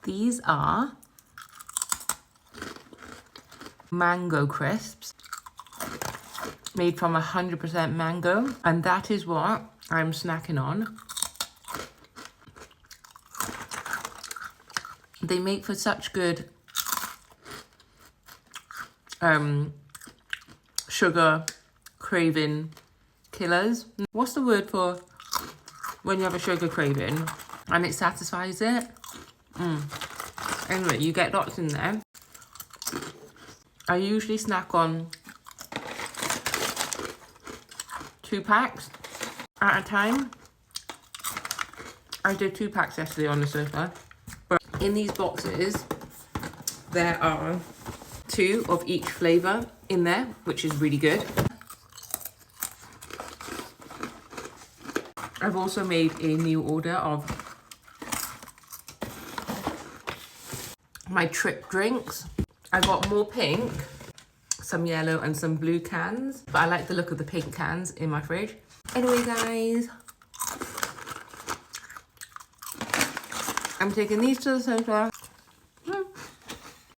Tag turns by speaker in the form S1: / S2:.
S1: These are mango crisps made from 100% mango, and that is what I'm snacking on. They make for such good sugar craving killers. What's the word for when you have a sugar craving and it satisfies it? Anyway, you get lots in there. I usually snack on 2 packs at a time. I did 2 packs yesterday on the sofa. But in these boxes, there are 2 of each flavour in there, which is really good. I've also made a new order of my trip drinks. I got more pink, some yellow and some blue cans, but I like the look of the pink cans in my fridge. Anyway, guys, I'm taking these to the sofa